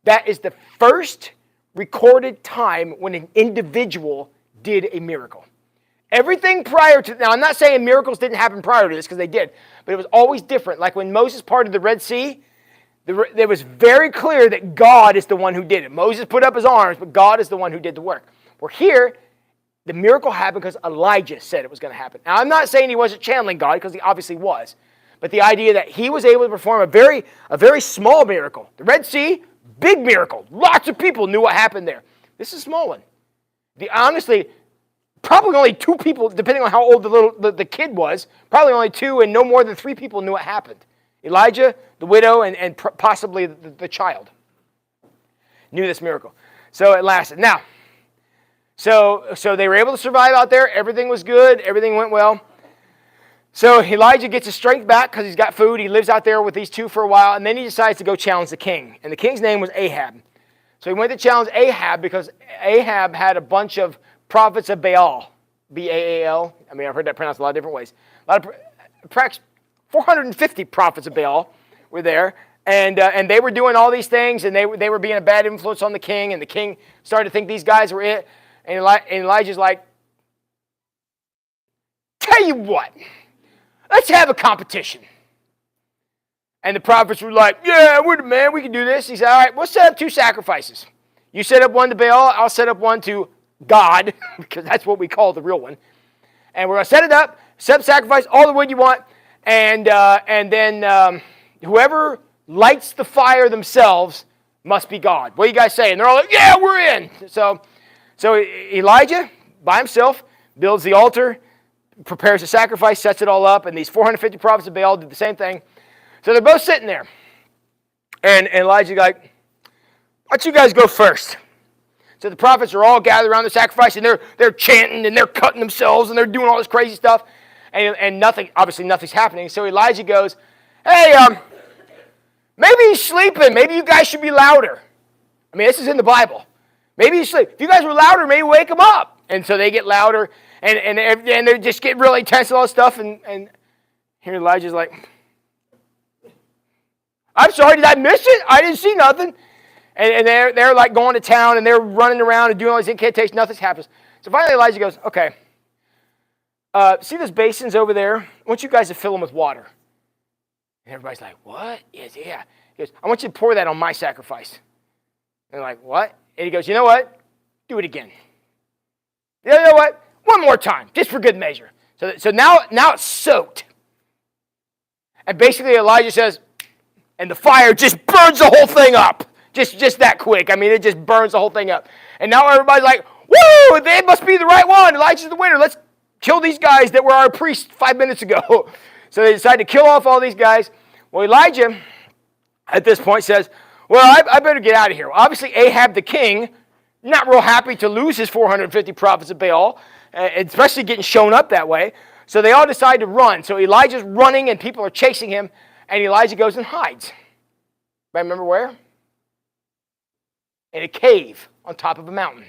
That is the first recorded time when an individual did a miracle. Everything prior to, now I'm not saying miracles didn't happen prior to this, because they did, but it was always different. Like when Moses parted the Red Sea, it was very clear that God is the one who did it. Moses put up his arms, but God is the one who did the work. Well, here, the miracle happened because Elijah said it was going to happen. Now, I'm not saying he wasn't channeling God, because he obviously was. But the idea that he was able to perform a very small miracle. The Red Sea, big miracle. Lots of people knew what happened there. This is a small one. Honestly, probably only 2 people, depending on how old the kid was, probably only 2 and no more than 3 people knew what happened. Elijah, the widow, and possibly the child knew this miracle. So it lasted. Now, so they were able to survive out there. Everything was good. Everything went well. So Elijah gets his strength back because he's got food. He lives out there with these 2 for a while, and then he decides to go challenge the king. And the king's name was Ahab. So he went to challenge Ahab because Ahab had a bunch of prophets of Baal, B-A-A-L. I mean, I've heard that pronounced a lot of different ways. 450 prophets of Baal were there, and they were doing all these things, and they were being a bad influence on the king, and the king started to think these guys were it. And Elijah's like, tell you what, let's have a competition. And the prophets were like, yeah, we're the man, we can do this. He said, all right, we'll set up 2 sacrifices. You set up one to Baal, I'll set up one to God, because that's what we call the real one. And we're going to set it up, set up sacrifice, all the wood you want, and then whoever lights the fire themselves must be God. What do you guys say? And they're all like, yeah, we're in. So Elijah, by himself, builds the altar, prepares the sacrifice, sets it all up, and these 450 prophets of Baal did the same thing. So they're both sitting there. And Elijah's like, why don't you guys go first? So the prophets are all gathered around the sacrifice, and they're chanting, and they're cutting themselves, and they're doing all this crazy stuff. And nothing's happening. So Elijah goes, hey, maybe he's sleeping. Maybe you guys should be louder. I mean, this is in the Bible. Maybe he's sleeping. If you guys were louder, maybe wake him up. And so they get louder, and they just get really tense and all this stuff. And here Elijah's like, I'm sorry, did I miss it? I didn't see nothing. And they're like going to town, and they're running around and doing all these incantations. Nothing happens. So finally Elijah goes, okay, see those basins over there? I want you guys to fill them with water. And everybody's like, what? Yes, yeah. He goes, I want you to pour that on my sacrifice. And they're like, what? And he goes, you know what? Do it again. You know what? One more time, just for good measure. So now it's soaked. And basically Elijah says, and the fire just burns the whole thing up. Just that quick. I mean, it just burns the whole thing up. And now everybody's like, woo, they must be the right one. Elijah's the winner. Let's kill these guys that were our priests 5 minutes ago. So they decide to kill off all these guys. Well, Elijah, at this point, says, well, I better get out of here. Well, obviously, Ahab the king, not real happy to lose his 450 prophets of Baal, especially getting shown up that way. So they all decide to run. So Elijah's running, and people are chasing him, and Elijah goes and hides. Remember where? In a cave on top of a mountain.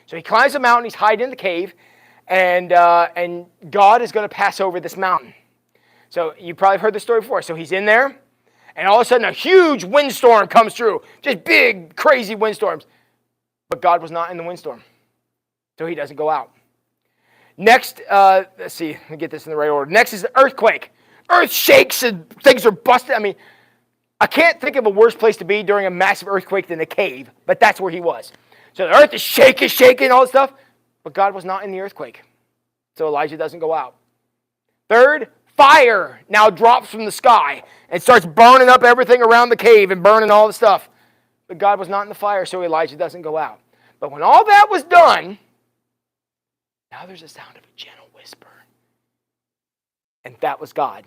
So he climbs the mountain, he's hiding in the cave, and God is going to pass over this mountain. So you probably heard the story before. So he's in there, and all of a sudden a huge windstorm comes through. Just big, crazy windstorms. But God was not in the windstorm. So he doesn't go out. Next, let's see, let me get this in the right order. Next is the earthquake. Earth shakes and things are busted. I mean, I can't think of a worse place to be during a massive earthquake than a cave, but that's where he was. So the earth is shaking, all this stuff, but God was not in the earthquake. So Elijah doesn't go out. Third, fire now drops from the sky and starts burning up everything around the cave and burning all the stuff. But God was not in the fire, so Elijah doesn't go out. But when all that was done, now there's a sound of a gentle whisper. And that was God.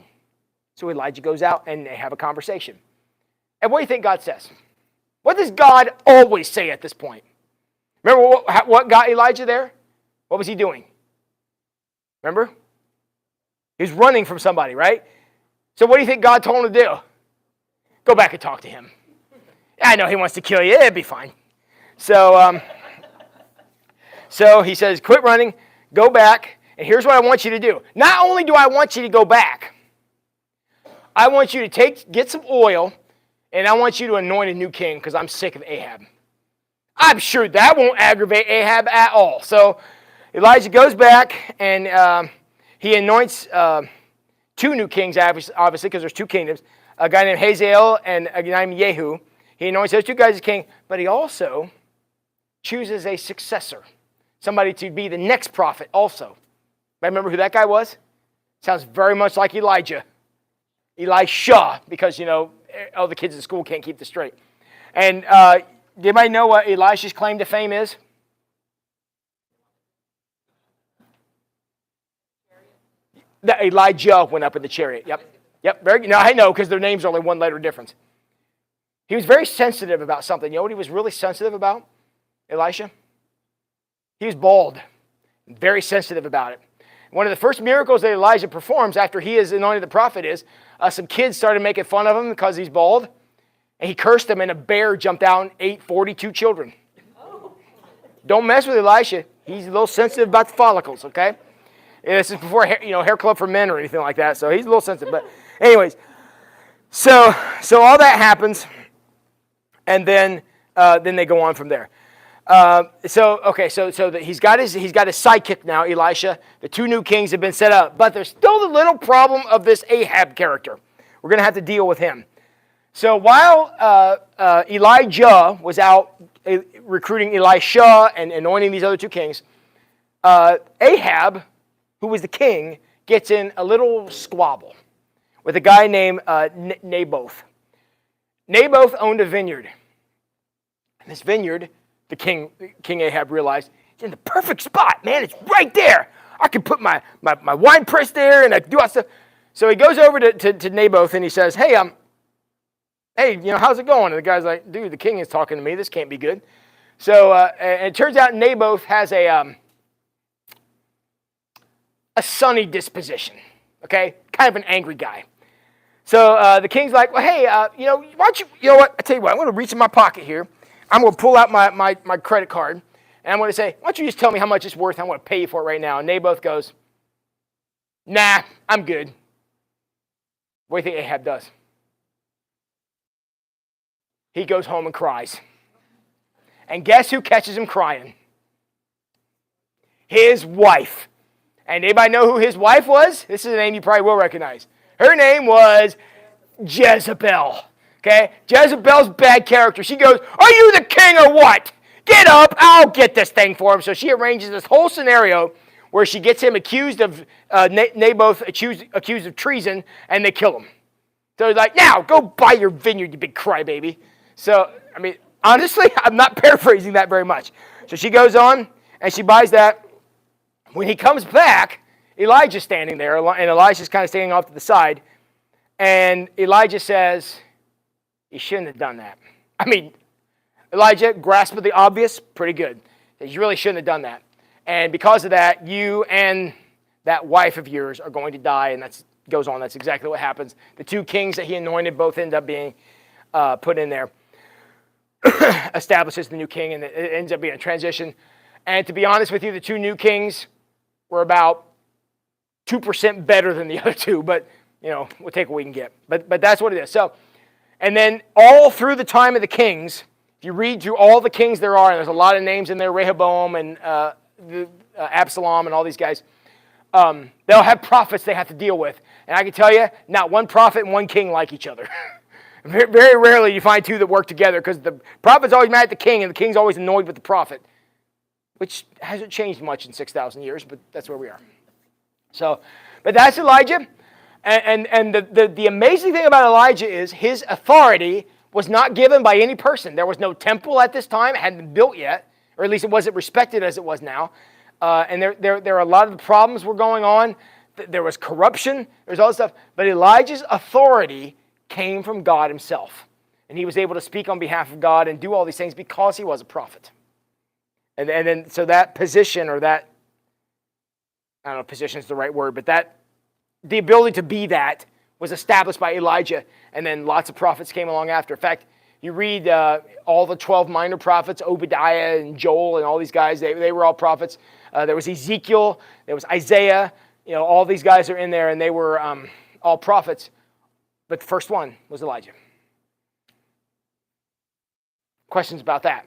So Elijah goes out and they have a conversation. And what do you think God says? What does God always say at this point? Remember what got Elijah there? What was he doing? Remember? He was running from somebody, right? So what do you think God told him to do? Go back and talk to him. I know he wants to kill you. It'd be fine. So he says, quit running, go back, and here's what I want you to do. Not only do I want you to go back, I want you to get some oil, and I want you to anoint a new king because I'm sick of Ahab. I'm sure that won't aggravate Ahab at all. So Elijah goes back, and he anoints two new kings, obviously, because there's two kingdoms, a guy named Hazael and a guy named Jehu. He anoints those two guys as king, but he also chooses a successor, somebody to be the next prophet also. Remember who that guy was? Sounds very much like Elijah. Elisha, because, all the kids in school can't keep this straight. And do anybody know what Elisha's claim to fame is? That Elijah went up in the chariot. Yep. Very good. Now I know because their names are only one letter difference. He was very sensitive about something. You know what he was really sensitive about, Elisha? He was bald. Very sensitive about it. One of the first miracles that Elijah performs after he is anointed the prophet is some kids started making fun of him because he's bald. And he cursed them, and a bear jumped out and ate 42 children. Don't mess with Elisha. He's a little sensitive about the follicles, okay? And this is before hair club for men or anything like that, so he's a little sensitive. But anyways, so all that happens, and then they go on from there. He's got his sidekick now, Elisha. The two new kings have been set up, but there's still the little problem of this Ahab character. We're going to have to deal with him. So while Elijah was out recruiting Elisha and anointing these other two kings, Ahab, who was the king, gets in a little squabble with a guy named Naboth. Naboth owned a vineyard. And this vineyard, King Ahab realized, it's in the perfect spot, man. It's right there. I can put my wine press there and I can do all that stuff. So he goes over to Naboth and he says, hey, how's it going? And the guy's like, dude, the king is talking to me. This can't be good. So and it turns out Naboth has a sunny disposition, okay? Kind of an angry guy. So the king's like, well, hey, why don't you what? I tell you what, I'm going to reach in my pocket here. I'm going to pull out my credit card, and I'm going to say, why don't you just tell me how much it's worth? I'm going to pay you for it right now. And Naboth goes, nah, I'm good. What do you think Ahab does? He goes home and cries. And guess who catches him crying? His wife. And anybody know who his wife was? This is a name you probably will recognize. Her name was Jezebel. Okay? Jezebel's bad character. She goes, are you the king or what? Get up, I'll get this thing for him. So she arranges this whole scenario where she gets him accused of, Naboth accused of treason, and they kill him. So he's like, now, go buy your vineyard, you big crybaby. So, I mean, honestly, I'm not paraphrasing that very much. So she goes on, and she buys that. When he comes back, Elijah's standing there, and Elijah's kind of standing off to the side. And Elijah says, you shouldn't have done that. I mean, Elijah grasped the obvious pretty good. You really shouldn't have done that. And because of that, you and that wife of yours are going to die. And that goes on. That's exactly what happens. The two kings that he anointed both end up being put in there. Establishes the new king, and it ends up being a transition. And to be honest with you, the two new kings were about 2% better than the other two. But, you know, we'll take what we can get. But that's what it is. So, and then all through the time of the kings, if you read through all the kings there are, and there's a lot of names in there, Rehoboam and Absalom and all these guys, they'll have prophets they have to deal with. And I can tell you, not one prophet and one king like each other. Very rarely you find two that work together, because the prophet's always mad at the king and the king's always annoyed with the prophet, which hasn't changed much in 6,000 years, but that's where we are. So, but that's Elijah. And the amazing thing about Elijah is his authority was not given by any person. There was no temple at this time. It hadn't been built yet, or at least it wasn't respected as it was now. And there are a lot of the problems were going on. There was corruption. There's all this stuff. But Elijah's authority came from God himself. And he was able to speak on behalf of God and do all these things because he was a prophet. And then, so that position, or that, I don't know if position is the right word, but that, the ability to be that was established by Elijah, and then lots of prophets came along after. In fact, you read all the 12 minor prophets, Obadiah and Joel and all these guys, they were all prophets. There was Ezekiel, there was Isaiah, you know, all these guys are in there, and they were all prophets. But the first one was Elijah. Questions about that?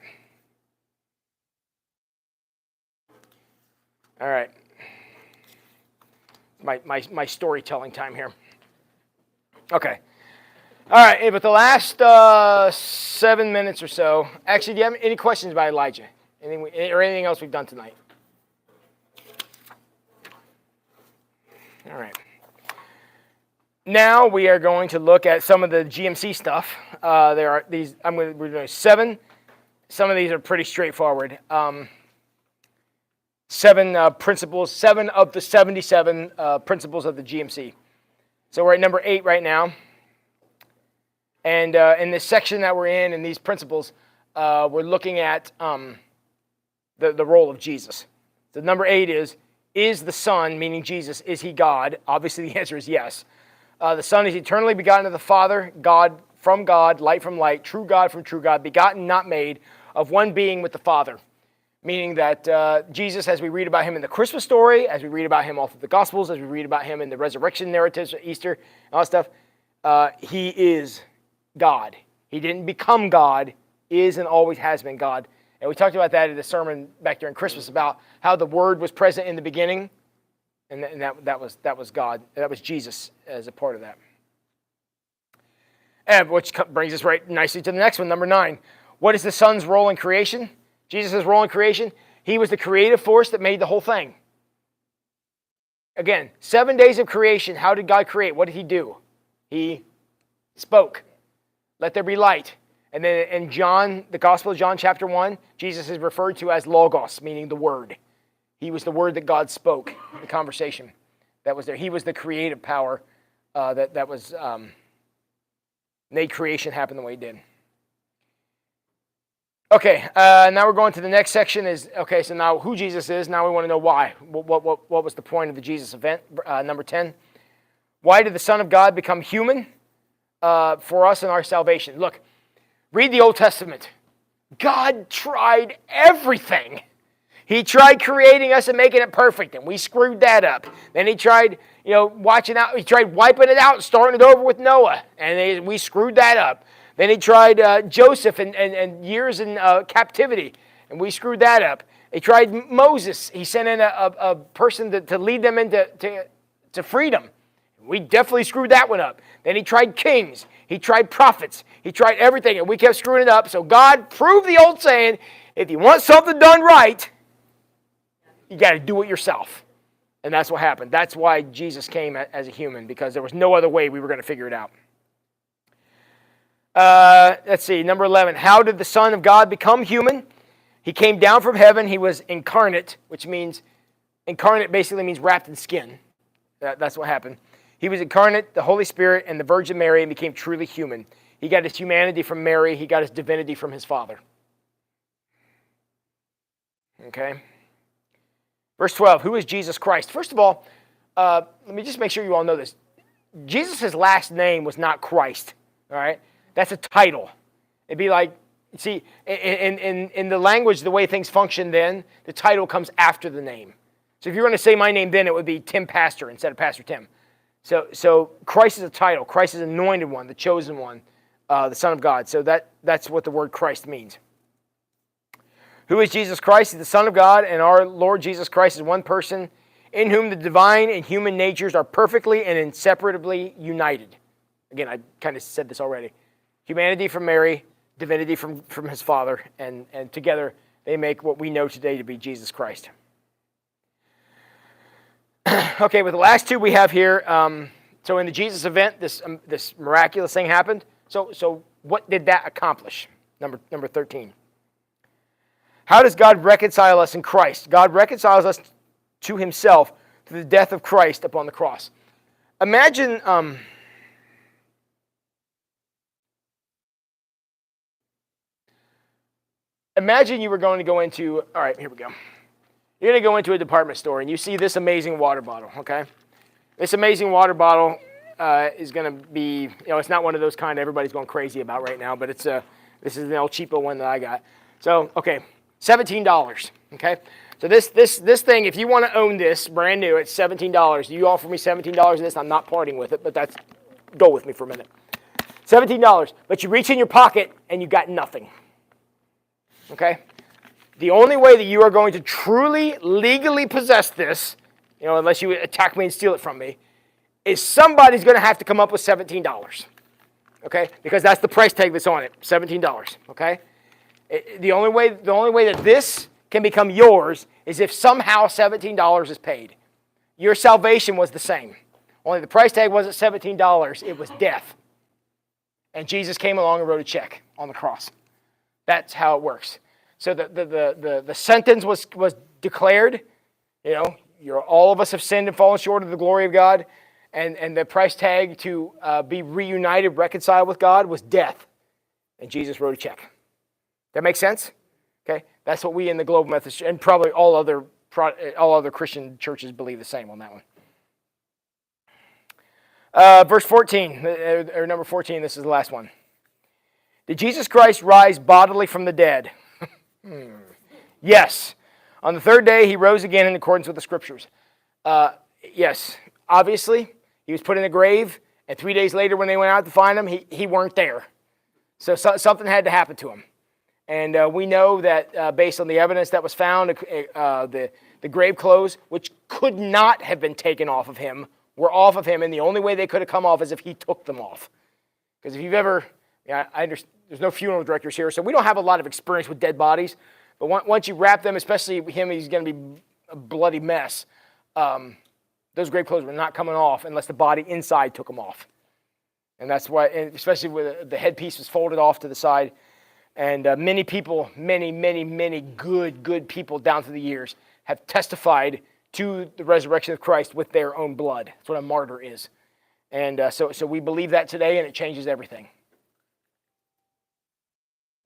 All right. My storytelling time here. Okay. All right, but the last 7 minutes or so, actually, do you have any questions about Elijah? Anything else we've done tonight? All right. Now we are going to look at some of the GMC stuff. There are these, we're doing 7. Some of these are pretty straightforward. 7 principles, 7 of the 77 principles of the GMC. So we're at number 8 right now. And in this section that we're in these principles, we're looking at the role of Jesus. So number 8 is the Son, meaning Jesus, is he God? Obviously the answer is yes. The Son is eternally begotten of the Father, God from God, light from light, true God from true God, begotten, not made, of one being with the Father. Meaning that Jesus, as we read about him in the Christmas story, as we read about him all through the Gospels, as we read about him in the resurrection narratives, Easter, and all that stuff, he is God. He didn't become God, is and always has been God. And we talked about that in the sermon back during Christmas, about how the Word was present in the beginning, and that was God. That was Jesus as a part of that. And which brings us right nicely to the next one, number 9. What is the Son's role in creation? Jesus' role in creation, he was the creative force that made the whole thing. Again, 7 days of creation, how did God create? What did he do? He spoke. Let there be light. And then in John, the Gospel of John chapter 1, Jesus is referred to as Logos, meaning the Word. He was the Word that God spoke, the conversation that was there. He was the creative power that was made creation happen the way it did. Okay, now we're going to the next section is, okay, so now who Jesus is, now we want to know why. What was the point of the Jesus event? Number 10. Why did the Son of God become human for us in our salvation? Look, read the Old Testament. God tried everything. He tried creating us and making it perfect, and we screwed that up. Then he tried, watching out. He tried wiping it out and starting it over with Noah, and we screwed that up. Then he tried Joseph and years in captivity, and we screwed that up. He tried Moses. He sent in a person to lead them into freedom. We definitely screwed that one up. Then he tried kings. He tried prophets. He tried everything, and we kept screwing it up. So God proved the old saying, if you want something done right, you got to do it yourself. And that's what happened. That's why Jesus came as a human, because there was no other way we were going to figure it out. Let's see, number 11. How did the Son of God become human? He came down from heaven. He was incarnate, which means, incarnate basically means wrapped in skin. That's what happened. He was incarnate, the Holy Spirit, and the Virgin Mary, and became truly human. He got his humanity from Mary. He got his divinity from his Father. Okay. Verse 12, who is Jesus Christ? First of all, let me just make sure you all know this. Jesus' last name was not Christ, all right? That's a title. It'd be like, see, in the language, the way things function then, the title comes after the name. So if you're going to say my name then, it would be Tim Pastor instead of Pastor Tim. So Christ is a title. Christ is anointed one, the chosen one, the Son of God. So that's what the word Christ means. Who is Jesus Christ? He's the Son of God, and our Lord Jesus Christ is one person in whom the divine and human natures are perfectly and inseparably united. Again, I kind of said this already. Humanity from Mary, divinity from his Father, and together they make what we know today to be Jesus Christ. Okay, with the last two we have here, so in the Jesus event, this miraculous thing happened. So what did that accomplish? Number 13. How does God reconcile us in Christ? God reconciles us to himself through the death of Christ upon the cross. Imagine you were going to go into, all right, here we go. You're going to go into a department store and you see this amazing water bottle, okay? This amazing water bottle is going to be, it's not one of those kind everybody's going crazy about right now, but this is an El Cheapo one that I got. So, okay, $17, okay? So this thing, if you want to own this brand new, it's $17. You offer me $17 of this, I'm not parting with it, but go with me for a minute. $17, but you reach in your pocket and you got nothing, okay? The only way that you are going to truly, legally possess this, unless you attack me and steal it from me, is somebody's going to have to come up with $17, okay? Because that's the price tag that's on it, $17, okay? The only way that this can become yours is if somehow $17 is paid. Your salvation was the same. Only the price tag wasn't $17, it was death. And Jesus came along and wrote a check on the cross. That's how it works. So the sentence was declared, all of us have sinned and fallen short of the glory of God, and the price tag to be reunited, reconciled with God was death. And Jesus wrote a check. That makes sense? Okay? That's what we in the Global Methodist, and probably all other Christian churches believe the same on that one. Verse 14, or number 14, this is the last one. Did Jesus Christ rise bodily from the dead? Yes. On the third day, he rose again in accordance with the Scriptures. Yes. Obviously, he was put in a grave, and 3 days later when they went out to find him, he weren't there. So something had to happen to him. And we know that based on the evidence that was found, the grave clothes, which could not have been taken off of him, were off of him, and the only way they could have come off is if he took them off. Because if you've ever, I understand, there's no funeral directors here, so we don't have a lot of experience with dead bodies. But once you wrap them, especially him, he's going to be a bloody mess. Those grave clothes were not coming off unless the body inside took them off. And that's why, especially with the headpiece was folded off to the side. And many people, many good people down through the years have testified to the resurrection of Christ with their own blood. That's what a martyr is. And so we believe that today, and it changes everything.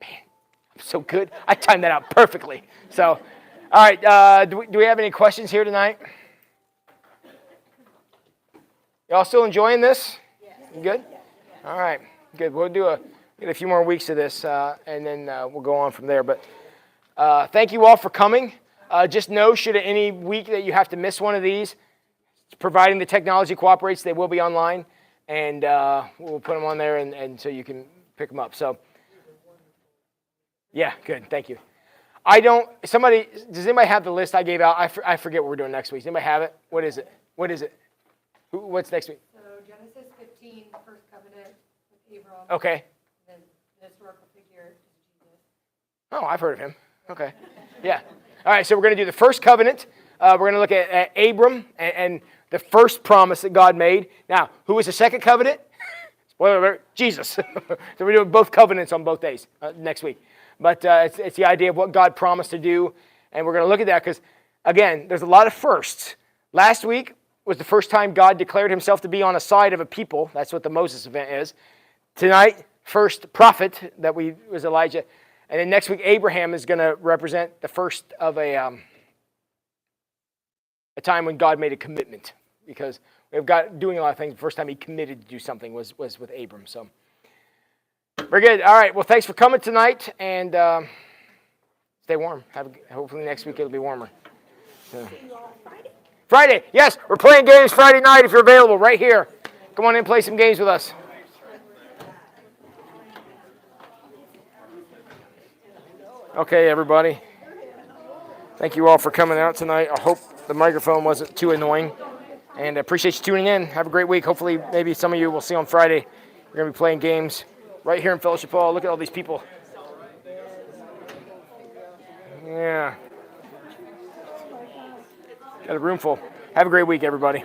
Man, I'm so good. I timed that out perfectly. So, all right, do we have any questions here tonight? Y'all still enjoying this? You good? All right, good. We'll get a few more weeks of this, and then we'll go on from there. But thank you all for coming. Just know, should any week that you have to miss one of these, providing the technology cooperates, they will be online, and we'll put them on there, and so you can pick them up. So, yeah, good. Thank you. Does anybody have the list I gave out? I forget what we're doing next week. Does anybody have it? What is it? What's next week? So Genesis 15, the first covenant with Abram. Okay. Then the historical figure is Jesus. Oh, I've heard of him. Okay. Yeah. All right, so we're going to do the first covenant We're going to look at Abram and the first promise that God made. Now, who was the second covenant? Spoiler alert, Jesus. So we're doing both covenants on both days next week. But it's the idea of what God promised to do. And we're going to look at that because, again, there's a lot of firsts. Last week was the first time God declared himself to be on the side of a people. That's what the Moses event is. Tonight, first prophet that was Elijah. And then next week, Abraham is going to represent the first of a time when God made a commitment. Because we've got doing a lot of things. The first time he committed to do something was with Abram. So, very good. All right. Well, thanks for coming tonight. And stay warm. Hopefully next week it'll be warmer. So. Friday. Yes, we're playing games Friday night if you're available right here. Come on in and play some games with us. Okay, everybody. Thank you all for coming out tonight. I hope the microphone wasn't too annoying. And I appreciate you tuning in. Have a great week. Hopefully, maybe some of you will see on Friday. We're going to be playing games right here in Fellowship Hall. Look at all these people. Yeah. Got a room full. Have a great week, everybody.